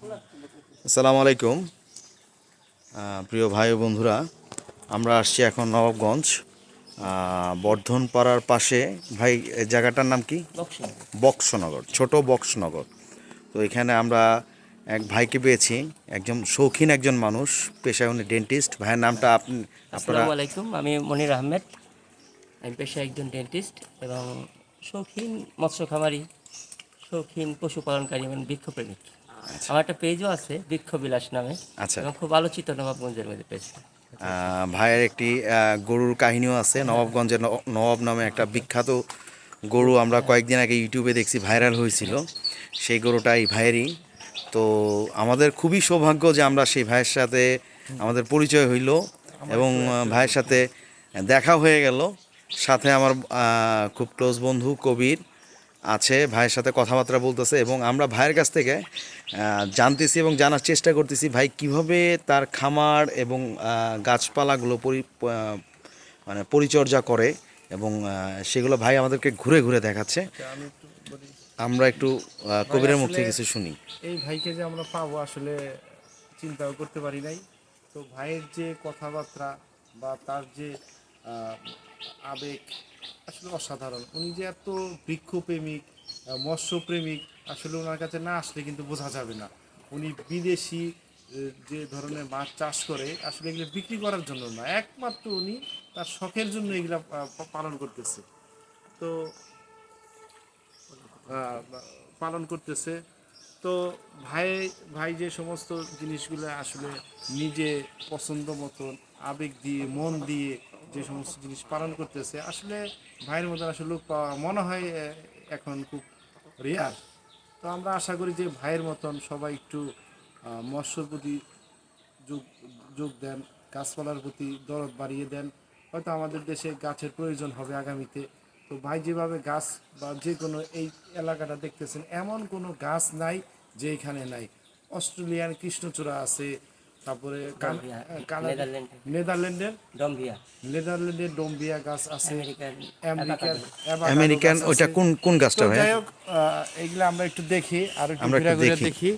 আসসালামু আলাইকুম প্রিয় ভাই ও বন্ধুরা, আমরা আসছি এখন নবাবগঞ্জ বর্ধনপাড়ার পাশে। ভাই, এই জায়গাটার নাম কি? বক্সনগর, ছোট বক্সনগর। তো এখানে আমরা এক ভাইকে পেয়েছি, একজন শৌখিন একজন মানুষ, পেশায় উনি ডেন্টিস্ট। ভাইয়ের নামটা আপনারা? আসসালামু আলাইকুম, আমি মনির আহমেদ। আমি পেশায় একজন ডেন্টিস্ট এবং শৌখিন মৎস্য খামারি, শৌখিন পশুপালনকারী এবং বৃক্ষপ্রেমিক। আমার একটা পেজও আছে, বৃক্ষবিলাস নামে। আচ্ছা। এবং খুব আলোচিত নবাবগঞ্জের মধ্যে পেজটা। ভাইয়ের একটি গরুর কাহিনীও আছে। নবাবগঞ্জের নবাব নামে একটা বিখ্যাত গরু আমরা কয়েকদিন আগে ইউটিউবে দেখছি, ভাইরাল হয়েছিল। সেই গরুটা এই ভাইয়েরই। তো আমাদের খুবই সৌভাগ্য যে আমরা সেই ভাইয়ের সাথে আমাদের পরিচয় হইল এবং ভাইয়ের সাথে দেখা হয়ে গেল। সাথে আমার খুব ক্লোজ বন্ধু কবির আছে, ভাইয়ের সাথে কথাবার্তা বলতেছে এবং আমরা ভাইয়ের কাছ থেকে জানতেছি এবং জানার চেষ্টা করতেছি ভাই কিভাবে তার খামার এবং গাছপালাগুলো মানে পরিচর্যা করে এবং সেগুলো ভাই আমাদেরকে ঘুরে ঘুরে দেখাচ্ছে। আমরা একটু কবিরের মুখ থেকে কিছু শুনি। এই ভাইকে যে আমরা পাবো আসলে চিন্তাও করতে পারি নাই। তো ভাইয়ের যে কথাবার্তা বা তার যে আবেগ আসলে অসাধারণ। উনি যে এত বৃক্ষপ্রেমিক, মৎস্যপ্রেমিক, আসলে ওনার কাছে না আসলে কিন্তু বোঝা যাবে না। উনি বিদেশি যে ধরনের মাছ চাষ করে, আসলে এগুলো বিক্রি করার জন্য না, একমাত্র উনি তার শখের জন্য এগুলা পালন করতেছে। তো পালন করতেছে। তো ভাই ভাই যে সমস্ত জিনিসগুলো আসলে নিজে পছন্দ মতন আবেগ দিয়ে মন দিয়ে যে সমস্ত জিনিস পালন করতেছে, আসলে ভাইয়ের মতন আসলে লোক পাওয়া মনে হয় এখন খুব রেয়ার। তো আমরা আশা করি যে ভাইয়ের মতন সবাই একটু মৎস্যর প্রতি যোগ যোগ দেন, গাছপালার প্রতি দরদ বাড়িয়ে দেন। হয়তো আমাদের দেশে গাছের প্রয়োজন হবে আগামীতে। তো ভাই যেভাবে গাছ বা যে কোনো এই এলাকাটা দেখতেছেন, এমন কোনো গাছ নাই যে এখানে নাই। অস্ট্রেলিয়ান কৃষ্ণচূড়া আছে, তারপরে নেদারল্যান্ডের ডম্বিয়া গাছ আছে, আমেরিকান ওইটা কোন কোন গাছটা ভাই? যাই হোক, এইগুলো আমরা একটু দেখি আর একটু ঘুরে ঘুরে দেখি।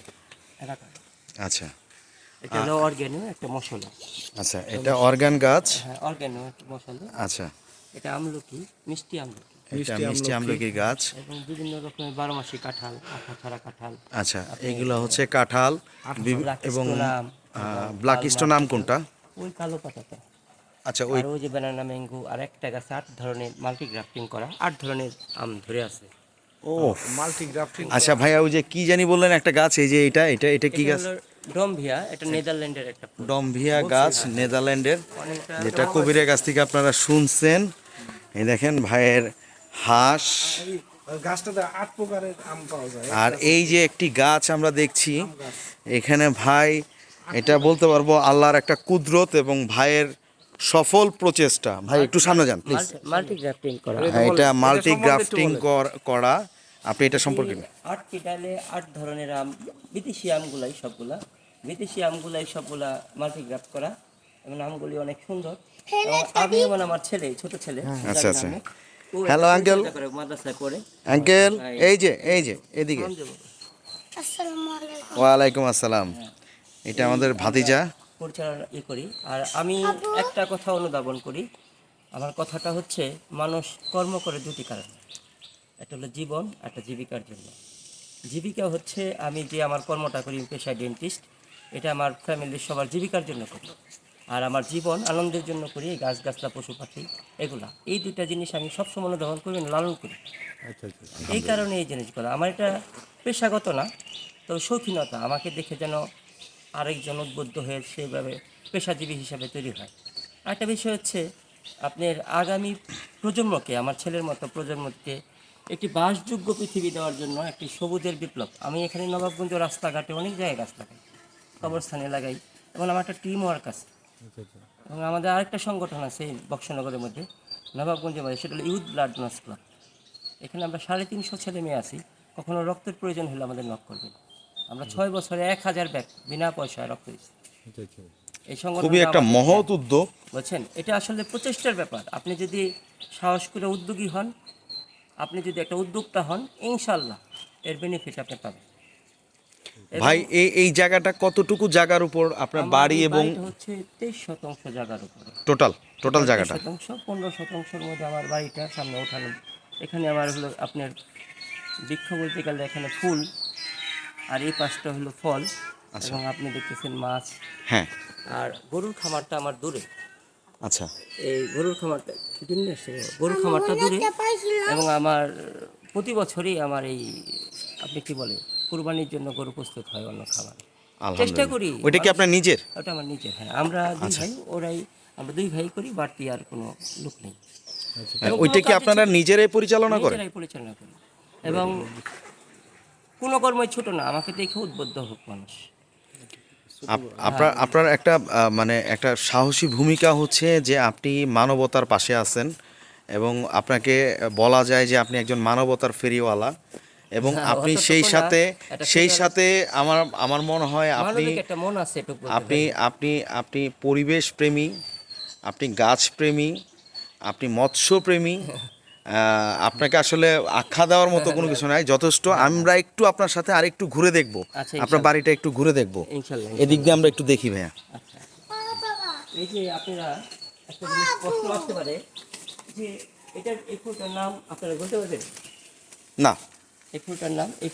আচ্ছা, এটা হলো অর্গানো একটা মশলা। আচ্ছা, এটা অর্গান গাছ। হ্যাঁ, অর্গানো একটা মশলা। আচ্ছা, এটা আমলকি, মিষ্টি আমলকি এটা মিষ্টি আমলকি গাছ এবং বিভিন্ন রকমের বারোমাসি কাঁঠাল, আঠা ছাড়া কাঁঠাল। আচ্ছা, এগুলো হচ্ছে কাঁঠাল এবং ব্ল্যাক স্টোন আম কোনটা? ওই কালো পাতাটা। আচ্ছা, ওই যে ব্যানানা ম্যাঙ্গো আর একটা গাছে 8 ধরনের মাল্টি গ্রাফটিং করা, 8 ধরনের আম ধরে আছে। ও মাল্টি গ্রাফটিং। আচ্ছা ভাইয়া, ওই যে কি জানি বললেন একটা গাছ, এই যে এটা এটা এটা কি গাছ? ডমভিয়া, এটা নেদারল্যান্ডের একটা ডমভিয়া গাছ, নেদারল্যান্ডের, যেটা কবিরের কাছ থেকে আপনারা শুনছেন। এই দেখেন ভাইয়ের হাঁস, গাছটাতে 8 প্রকারের আম পাওয়া যায়। আর এই যে একটি গাছ আমরা দেখছি এখানে ভাই, এটা বলতে পারবো আল্লাহর একটা কুদরত এবং ভাইয়ের সফল প্রচেষ্টা। ভাই একটু সামনে যান প্লিজ। মাল্টি গ্রাফটিং করা, এটা মাল্টি গ্রাফটিং করা, আপনি এটা সম্পর্কে? 8টি ডালে 8 ধরনের আম, বিদেশি আমগুলাই সবগুলা, বিদেশি আমগুলাই সবগুলা মাল্টি গ্রাফট করা এবং আমগুলি অনেক সুন্দর। আমি এবং আমার ছেলে, ছোট ছেলে, আচ্ছা আচ্ছা, হ্যালো আঙ্কেল। মাদ্রাসায় পড়ে। আঙ্কেল এই যে এদিকে। ওয়ালাইকুম আসসালাম। এটা আমাদের ভাতিজা। পরিচালনা করি আর আমি একটা কথা অনুধাবন করি। আমার কথাটা হচ্ছে, মানুষ কর্ম করে দুটি কারণ, একটা হলো জীবন, একটা জীবিকার জন্য। জীবিকা হচ্ছে আমি যে আমার কর্মটা করি, পেশায় ডেন্টিস্ট, এটা আমার ফ্যামিলির সবার জীবিকার জন্য করি। আর আমার জীবন আনন্দের জন্য করি, এই গাছগাছলা পশু পাখি এগুলা, এই দুইটা জিনিস আমি সবসময় অনুধাবন করি, লালন করি। এই কারণে এই জিনিসগুলো আমার এটা পেশাগত না, তবে শৌখিনতা। আমাকে দেখে যেন আরেকজন উদ্বুদ্ধ হয়ে সেভাবে পেশাজীবী হিসাবে তৈরি হয়। আরেকটা বিষয় হচ্ছে, আপনার আগামী প্রজন্মকে, আমার ছেলের মতো প্রজন্মকে একটি বাসযোগ্য পৃথিবী দেওয়ার জন্য একটি সবুজের বিপ্লব। আমি এখানে নবাবগঞ্জ রাস্তাঘাটে অনেক জায়গায় গাছ লাগাই, কবরস্থানে লাগাই এবং আমার একটা টিম ওয়ার্ক আছে। এবং আমাদের আরেকটা সংগঠন আছে এই বক্সনগরের মধ্যে, নবাবগঞ্জের মধ্যে, সেটা হলো ইউথ ব্লাড ডোনার্স ক্লাব। এখানে আমরা 350 ছেলে মেয়ে আছি। কখনো রক্তের প্রয়োজন হলে আমাদের নক করবেন। আমরা 6 বছরে 1000 ব্যাগ বিনা পয়সায় রক্ত দিচ্ছি। এই সংগঠন খুবই একটা মহৎ উদ্যোগ বলছেন, এটা আসলে প্রচেষ্টার ব্যাপার। আপনি যদি সাহস করে উদ্যোগী হন, আপনি যদি একটা উদ্যোক্তা হন, ইনশাল্লাহ এর বেনিফিট আপনি পাবেন। ভাই এই জায়গাটা কতটুকু জায়গার উপর আপনার আমার বাড়ি এই এবং বাড়িটা হচ্ছে 23% জায়গার উপরে। টোটাল জায়গাটা? 15%-র মধ্যে আমার বাড়িটা, সামনে উঠানো। এখানে আমার হলো আপনার বৃক্ষ বলতে গেলে এখানে ফুল, আর এই পাশটা হলো ফল, আচ্ছা। এবং আপনি দেখতেছেন মাছ। হ্যাঁ। আর গরুর খামারটা আমার দূরে। আচ্ছা। এই গরুর খামারটা গরুর খামারটা দূরে, এবং আমার প্রতি বছরই আমার এই আপনি কি বলে কুরবানির জন্য গরু প্রস্তুত হয় অন্য খামার। চেষ্টা আলহামদুলিল্লাহ। করি। ওইটা কি আপনার নিজের? ওটা আমার নিজের, হ্যাঁ। আমরা দুই ভাই, আমরা দুই ভাই করি, বাড়তি আর কোনো লোক নেই। এবং ওইটা কোনো কি কাজে আপনারা নিজেরাই পরিচালনা করেন? নিজেরাই পরিচালনা করি, এবং কোনো কর্মই ছোট না, আমাকে দেখে উদ্বুদ্ধ হোক মানুষ। আপনার একটা মানে একটা সাহসী ভূমিকা হচ্ছে যে আপনি মানবতার পাশে আছেন, এবং আপনাকে বলা যায় যে আপনি একজন মানবতার ফেরিওয়ালা, এবং হ্যাঁ, আপনি অতটুকু সেই না, সাথে একটা সেই ফেরিওয়ালা- সাথে আমার মনে হয় আপনি মানবিক একটা মন আছে, এটুকু বলতে আপনি পারি। আপনি আপনি পরিবেশ প্রেমী, আপনি গাছ প্রেমী, আপনি মৎস্য প্রেমী। আপনাকে আসলে আখ্যা দেওয়ার মতো কোনো কিছু নাই, যথেষ্ট। আমরা একটু আপনার সাথে আরেকটু ঘুরে দেখব, আচ্ছা, আপনার ইনশাল্লাহ। বাড়িটা একটু ঘুরে দেখব। ইনশাল্লাহ, এদিক দিয়ে আমরা একটু দেখি ভাইয়া। আচ্ছা। এই যে আপনারা একটা জিনিস প্রশ্ন আসতে পারে যে এটার এই ফুলটার নাম আপনারা বলতে পারবেন? না। এই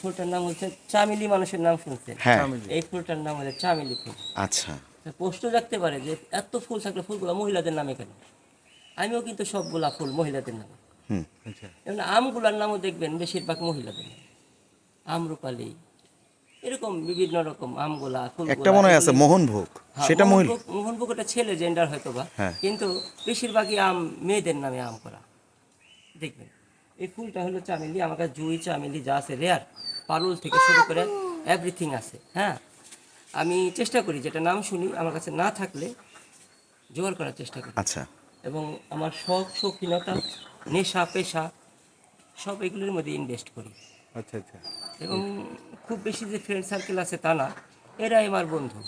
ফুলটার নাম হচ্ছে চামেলি। মানুষের নাম শুনছেন? হ্যাঁ। এই ফুলটার নাম হচ্ছে চামেলি ফুল। আচ্ছা। প্রশ্ন রাখতে পারে যে এত ফুল থাকলে ফুলগুলো মহিলাদের নামে কেন? আমিও কিন্তু সবগুলা ফুল মহিলাদের নামে। হুম। এবং আমগুলার নামও দেখবেন বেশিরভাগ মহিলাদের নামে। আমরুপালি, এরকম বিভিন্ন রকম আমগুলা, ফুলগুলা। একটা মনে হয় আছে মোহনভোগ, হ্যাঁ, সেটা মহিলা। মোহনভোগ ওটা ছেলে জেন্ডার হয়তো বা, হ্যাঁ। কিন্তু বেশিরভাগই আম মেয়েদের নামে আম করা দেখবেন। এই ফুলটা হলো চামেলি। আমার কাছে জুঁই চামেলি যা আছে রেয়ার, পারুল থেকে শুরু করে এভরিথিং আছে। হ্যাঁ, আমি চেষ্টা করি যেটা নাম শুনি আমার কাছে না থাকলে জোগাড় করার চেষ্টা করি। আচ্ছা। এবং আমার শখ, শৌখিনতা, নেশা, পেশা সব এগুলোর মধ্যে ইনভেস্ট করি। আচ্ছা আচ্ছা। এবং খুব বেশি যে ফ্রেন্ড সার্কেল আছে তা না, এরাই আমার বন্ধু।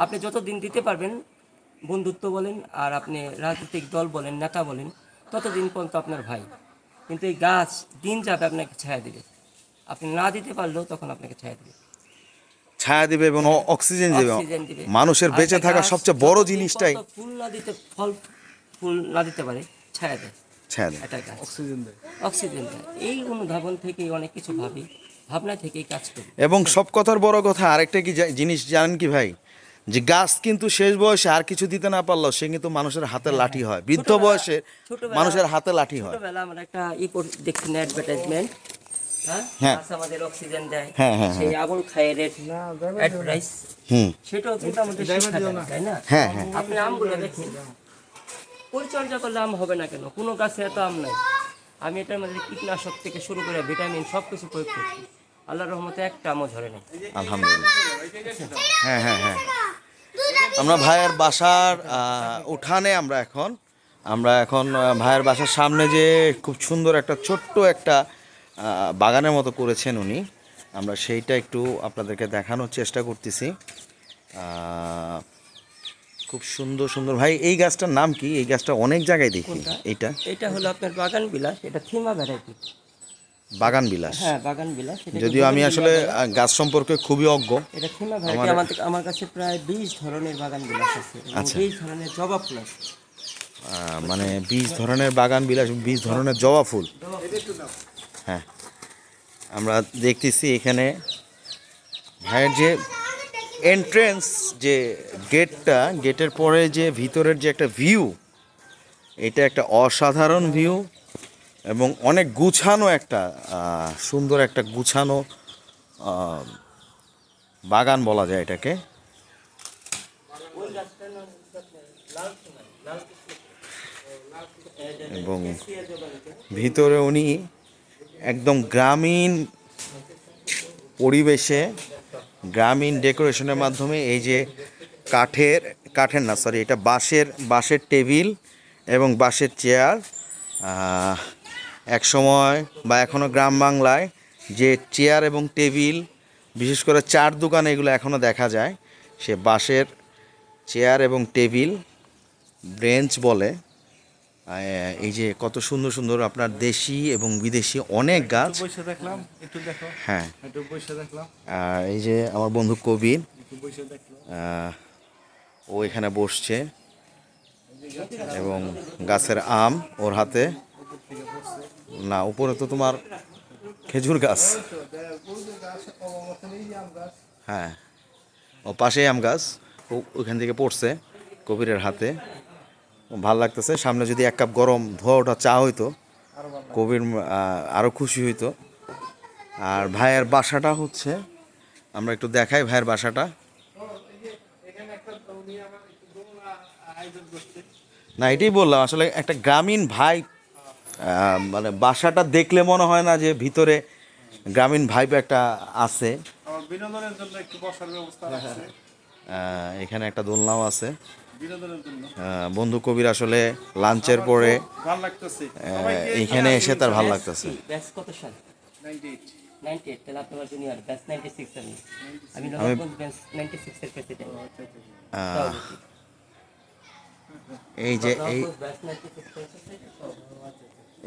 আপনি যত দিন দিতে পারবেন বন্ধুত্ব বলেন, আর আপনি রাজনৈতিক দল বলেন, নেতা বলেন, ততদিন পর্যন্ত আপনার ভাই। কিন্তু এই গাছ দিন যাবে আপনাকে ছায়া দিবে, আপনি না দিতে পারলেও তখন আপনাকে ছায়া দিবে, ছায়া দিবে এবং অক্সিজেন দিবে। অক্সিজেন দিবে। মানুষের আর বেঁচে একটা থাকার গাছ সবচেয়ে বড় যতদিন জিনিসটাই পর্যন্ত ফুল না দিতে পারে, ছায়া দেয় ছায়া দেয়। একটা গাছ, অক্সিজেন দেয়। অক্সিজেন দেয়। এই অনুধাবন থেকেই অনেক কিছু ভাবি, ভাবনা থেকেই কাজ করি। এবং সব কথার বড় কথা আরেকটা কি জিনিস জানেন কি ভাই, যে গাছ কিন্তু শেষ বয়সে আর কিছু দিতে না পারলেও সে কিন্তু মানুষের হাতে লাঠি হয়, বৃদ্ধ বয়সে মানুষের হাতে লাঠি হয়। ছোটবেলা আমরা একটা দেখছি না, অ্যাডভার্টাইজমেন্ট। হ্যাঁ, হ্যাঁ। গাছ আমাদের অক্সিজেন দেয়। হ্যাঁ, হ্যাঁ, সেই আবুল খায়ের অ্যাডভাইস, হুম। সেটাও কিন্তু আমাদের শিক্ষা দেয়, তাই না? হ্যাঁ, হ্যাঁ। আপনি আমগুলো দেখেন, পরিচর্যা করলে আম হবে না কেন? কোনো গাছে এত আম নাই। আমি এটার মধ্যে কীটনাশক থেকে শুরু করে ভিটামিন সব কিছু প্রয়োগ করছি, আল্লাহর রহমতে একটা আমও ঝরে নেই। আলহামদুলিল্লাহ। হ্যাঁ হ্যাঁ হ্যাঁ। আমরা ভাইয়ের বাসার উঠানে আমরা এখন ভাইয়ের বাসার সামনে যে খুব সুন্দর একটা ছোট্ট একটা বাগানের মতো করেছেন উনি, আমরা সেইটা একটু আপনাদেরকে দেখানোর চেষ্টা করতেছি। খুব সুন্দর সুন্দর। ভাই এই গাছটার নাম কি? এই গাছটা অনেক জায়গায় দেখি। কোনটা? এইটা এটা হলো আপনার বাগান বিলাস, এটা থিমা ভ্যারাইটি। বাগান বিলাস। হ্যাঁ, বাগান বিলাস। এটাকে যদিও আমি বোগেনভিলিয়া আসলে বলে। গাছ সম্পর্কে খুবই অজ্ঞ। এটা থিমা ভ্যারাইটি। আমার কাছে প্রায় 20 ধরনের বাগান বিলাস আছে, এবং আচ্ছা। 20 ধরনের জবা ফুল আছে। মানে 20 ধরনের বাগান বিলাস, 20 ধরনের জবা ফুল। হ্যাঁ, আমরা দেখতেছি এখানে ভাইয়ের যে এন্ট্রেন্স, যে গেটের পরে যে ভিতরের যে একটা ভিউ, এটা একটা অসাধারণ ভিউ, এবং অনেক গুছানো একটা সুন্দর একটা গুছানো বাগান বলা যায় এটাকে। এবং ভিতরে উনি একদম গ্রামীণ পরিবেশে, গ্রামীণ ডেকোরেশনের মাধ্যমে এই যে কাঠের না, সরি, এটা বাঁশের টেবিল এবং বাঁশের চেয়ার। এক সময় বা এখনও গ্রাম বাংলায় যে চেয়ার এবং টেবিল, বিশেষ করে চার দোকানে এগুলো এখনও দেখা যায়, সে বাঁশের চেয়ার এবং টেবিল, ব্রেঞ্চ বলে, এই যে কত সুন্দর সুন্দর আপনার দেশি এবং বিদেশি অনেক গাছ। একটু বসে দেখলাম, একটু দেখো, হ্যাঁ, একটু বসে দেখলাম, আর এই যে আমার বন্ধু কবির, একটু বসে দেখলাম। ও এখানে বসছে এবং গাছের আম ওর হাতে। না, উপরে তো তোমার খেজুর গাছ। হ্যাঁ, ও পাশেই আম গাছ, ওইখান থেকে পড়ছে কবিরের হাতে। ভাল লাগতেছে। সামনে যদি এক কাপ গরম ধোয়া ওঠা চা হইতো, কবির আরও খুশি হইতো। আর ভাইয়ের বাসাটা হচ্ছে, আমরা একটু দেখাই ভাইয়ের বাসাটা। না, এটাই বললাম, আসলে একটা গ্রামীণ ভাই, মানে বাসাটা দেখলে মনে হয় না যে ভিতরে গ্রামীণ ভাইব একটা আছে। আমার বিনোদনের জন্য একটু বসার ব্যবস্থা আছে, এখানে একটা দোলনাও আছে। বিনোদনের জন্য বন্ধু কবির আসলে লাঞ্চের পরে ভালো লাগতেছে। এইখানে এসে তার ভালো লাগতেছে। ব্যাচ কত সাল? 98 98। তাহলে আপনার জুনিয়র ব্যাচ 96 আমি নবাবগঞ্জ ব্যাচ 96 এর প্রেসিডেন্ট। এই যে ব্যাচ 96 প্রেসিডেন্ট।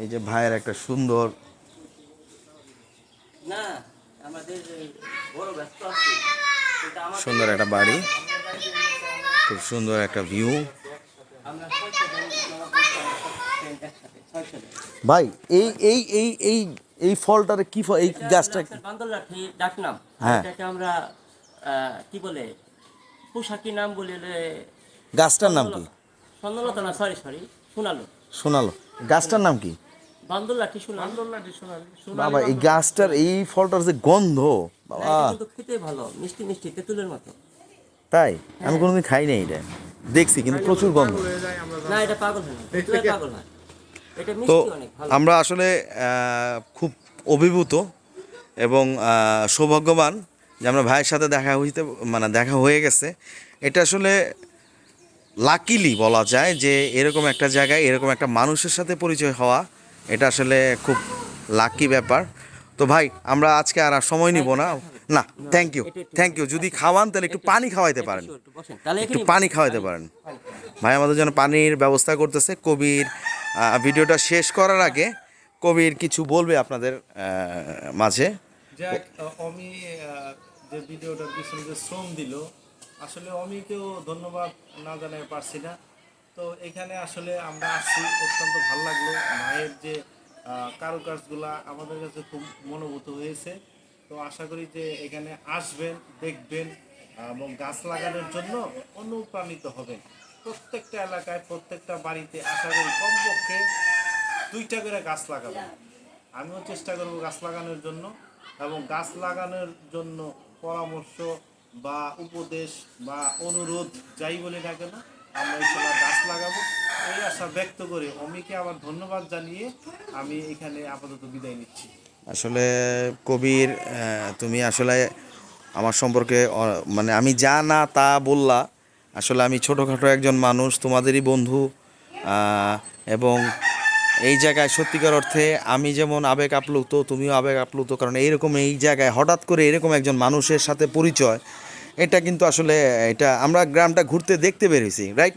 এই যে ভাইয়ের একটা সুন্দর, না আমাদের বড় ব্যাচ তো আছে, এটা আমাদের সুন্দর একটা বাড়ি, খুব সুন্দর একটা ভিউ। আমরা 6 জন নবাবগঞ্জ ফ্রেন্ড একসাথে 6 জন। ভাই এই এই এই এই এই ফলটারে কি ফল, এই গাছটা? বান্দর লাঠি ডাক নাম। হ্যাঁ। এটাকে আমরা কি বলে পোশাকি নাম বলে গাছটার নাম কি? স্বর্ণলতা না, সরি সোনালো। শোনালো। গাছটার নাম কি? বান্দর লাঠি সোনালো। আন্দোলনাটি সোনালি বাবা, এই গাছটার এই ফলটার যে গন্ধ, না, বাবা! এটা কিন্তু খেতে ভালো, মিষ্টি মিষ্টি তেঁতুলের মতো। তাই? আমি কোনোদিন খাই নাই এটা, দেখছি কিন্তু প্রচুর গন্ধ। হয়ে যায় আমরা। না, এটা পাগল হয় না, তেঁতুলের পাগল হয়। এটা তো মিষ্টি অনেক ভালো। আমরা আসলে খুব অভিভূত এবং সৌভাগ্যবান যে আমরা ভাইয়ের সাথে দেখা হয়ে গেছে। এটা আসলে লাকিলি বলা যায় যে এরকম একটা জায়গায় এরকম একটা মানুষের সাথে পরিচয় হওয়া, এটা আসলে খুব লাকি ব্যাপার। তো ভাই, আমরা আজকে আর সময় নিব না। না, থ্যাংক ইউ। যদি খাওয়ান তাহলে একটু পানি খাওয়াইতে পারেন, একটু বসেন, তাহলে একটু এখানেই পানি খাওয়াইতে পারেন। ভাই আমাদের জন্য পানির ব্যবস্থা করতেছে। কবির ভিডিওটা শেষ করার আগে কবির কিছু বলবে আপনাদের মাঝে। যাক, অমি যে ভিডিওটার পিছনে যে শ্রম দিল, আসলে অমিকেও ধন্যবাদ না জানাই পারছি না। তো এখানে আসলে আমরা আসছি, অত্যন্ত ভালো লাগলো। মায়ের যে কারুকাজগুলা আমাদের কাছে খুব মনোভূত হয়েছে। তো আশা করি যে এখানে আসবেন, দেখবেন এবং গাছ লাগানোর জন্য অনুপ্রাণিত হবেন। প্রত্যেকটা এলাকায়, প্রত্যেকটা বাড়িতে আশা করি কমপক্ষে 2টা করে গাছ লাগাবেন। আমিও চেষ্টা করব গাছ লাগানোর জন্য, এবং গাছ লাগানোর জন্য পরামর্শ বা উপদেশ বা অনুরোধ যাই বলি না কেন, আমরা ইনশাআল্লাহ গাছ লাগাবো এই আশা ব্যক্ত করে অমিকে আবার ধন্যবাদ জানিয়ে আমি এখানে আপাতত বিদায় নিচ্ছি। আসলে কবির, তুমি আসলে আমার সম্পর্কে মানে আমি যা না তা বললা। আসলে আমি ছোটোখাটো একজন মানুষ, তোমাদেরই বন্ধু, এবং এই জায়গায় সত্যিকার অর্থে আমি যেমন আবেগ আপ্লুত, তুমিও আবেগ আপ্লুত। কারণ এইরকম এই জায়গায় হঠাৎ করে এরকম একজন মানুষের সাথে পরিচয়, এটা কিন্তু আসলে, এটা আমরা গ্রামটা ঘুরতে দেখতে বের হয়েছি, রাইট?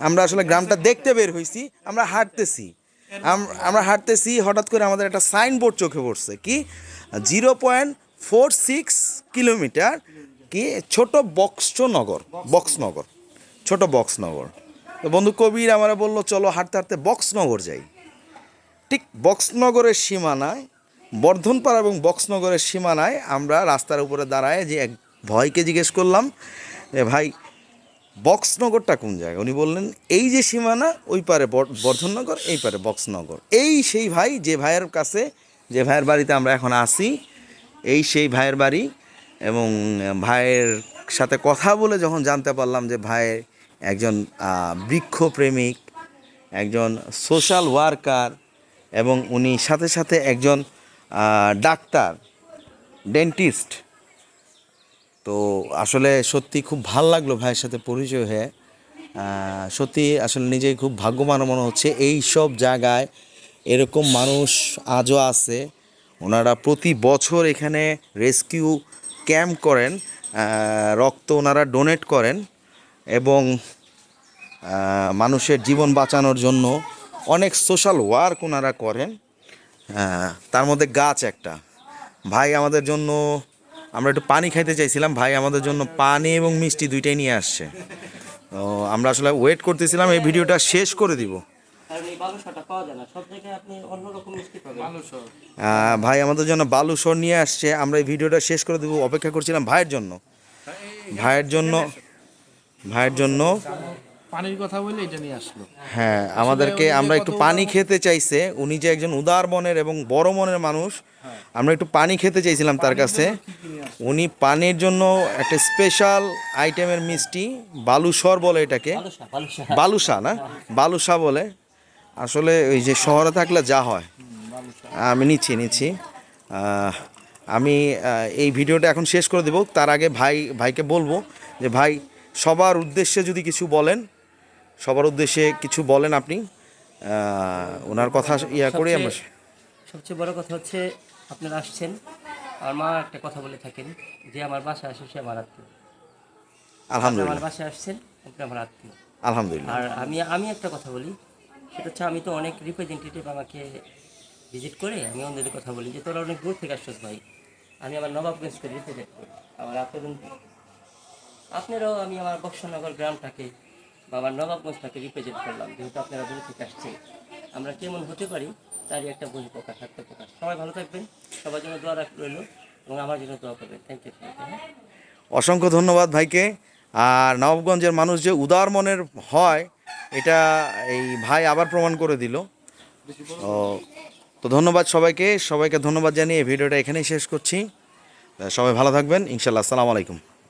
আমরা আসলে গ্রামটা দেখতে বের হয়েছি, আমরা হাঁটতেছি, আমরা হাঁটতেছি, হঠাৎ করে আমাদের একটা সাইনবোর্ড চোখে পড়ছে, কি 0.46 কিলোমিটার, কি ছোট বক্সনগর, ছোট বক্সনগর। তো বন্ধু কবির আমার বললো চলো হাঁটতে হাঁটতে বক্সনগর যাই। ঠিক বক্সনগরের সীমানায়, বর্ধনপাড়া এবং বক্সনগরের সীমানায় আমরা রাস্তার উপরে দাঁড়ায় যে এক ভাইকে জিজ্ঞেস করলাম যে ভাই, বক্সনগরটা কোন জায়গায়? উনি বললেন এই যে সীমানা, ওই পারে বর্ধননগর, এই পারে বক্সনগর। এই সেই ভাই, যে ভাইয়ের কাছে, যে ভাইয়ের বাড়িতে আমরা এখন আসি, এই সেই ভাইয়ের বাড়ি। এবং ভাইয়ের সাথে কথা বলে যখন জানতে পারলাম যে ভাই একজন বৃক্ষপ্রেমিক, একজন সোশ্যাল ওয়ার্কার, এবং উনি সাথে সাথে একজন ডাক্তার, ডেন্টিস্ট। তো আসলে সত্যি খুব ভাল লাগলো ভাইয়ের সাথে পরিচয় হয়ে। সত্যি আসলে নিজেই খুব ভাগ্যবান মনে হচ্ছে। এই সব জায়গায় এরকম মানুষ আজও আছে। ওনারা প্রতি বছর এখানে রেস্কিউ ক্যাম্প করেন, রক্ত ওনারা ডোনেট করেন এবং মানুষের জীবন বাঁচানোর জন্য অনেক সোশ্যাল ওয়ার্ক ওনারা করেন, তার মধ্যে গাছ একটা। ভাই আমাদের জন্য, আমরা একটু পানি খাইতে চাইছিলাম, ভাই আমাদের জন্য পানি এবং মিষ্টি দুইটাই নিয়ে আসছে। তো আমরা আসলে ওয়েট করতেছিলাম এই ভিডিওটা শেষ করে দিব। কারণ এই বালুশাটা পাওয়া যায় না সব জায়গায়, আপনি অন্যরকম মিষ্টি পাবেন। ভাই আমাদের জন্য বালুসর নিয়ে আসছে, আমরা এই ভিডিওটা শেষ করে দেবো। অপেক্ষা করছিলাম ভাইয়ের জন্য, ভাইয়ের জন্য, ভাইয়ের জন্য। পানির কথা বলে এটা নিয়ে আসলো। হ্যাঁ, আমাদেরকে, আমরা একটু পানি খেতে চাইছে, উনি যে একজন উদার মনের এবং বড় মনের মানুষ, আমরা একটু পানি খেতে চাইছিলাম তার কাছে। উনি পানির জন্য একটা স্পেশাল আইটেমের মিষ্টি বালুসর বলে এটাকে, বালুশা বালুশা বালুশা না, বালুশা বলে। আসলে ওই যে শহরে থাকলে যা হয়, আমি নিচ্ছি। আমি এই ভিডিওটা এখন শেষ করে দেব। তার আগে ভাইকে বলবো যে ভাই সবার উদ্দেশ্যে যদি কিছু বলেন, সবার উদ্দেশ্যে কিছু বলেন আপনি, ওনার কথা করে আমরা। সবচেয়ে বড় কথা হচ্ছে আপনারা আসছেন, আমার মা একটা কথা বলে থাকেন যে আমার বাসায় আসে সে আমার আত্মীয়। আপনি আলহামদুলিল্লাহ, আমার বাসায় আসছেন, আপনি আমার আত্মীয়। আলহামদুলিল্লাহ। আর আমি একটা কথা বলি, সেটা হচ্ছে আমি তো অনেক রিপ্রেজেন্টেটিভ আমাকে ভিজিট করে, আমি অন্যদের কথা বলি যে তোরা অনেক দূর থেকে আসছিস ভাই, আমি আমার নবাবগঞ্জকে রিপ্রেজেন্ট করি, আমার আত্মীয়। আপনারাও, আমি আমার বক্সনগর গ্রামটাকে বা আমার নবাবগঞ্জটাকে রিপ্রেজেন্ট করলাম, যেহেতু আপনারা দূর থেকে আসছেন। আমরা কেমন হতে পারি তারই একটা বহিঃপ্রকাশ, আত্মপ্রকাশ। সবাই ভালো থাকবেন, সবার জন্য দোয়া রইল এবং আমার জন্য দোয়া করবেন। Thank you. অসংখ্য ধন্যবাদ ভাইকে। আর নবাবগঞ্জের মানুষ যে উদার মনের হয়, এটা এই ভাই আবার প্রমাণ করে দিল। তো ধন্যবাদ সবাইকে, সবাইকে ধন্যবাদ জানিয়ে এই ভিডিওটা এখানেই শেষ করছি। সবাই ভালো থাকবেন, ইনশাল্লাহ। আসসালামু আলাইকুম।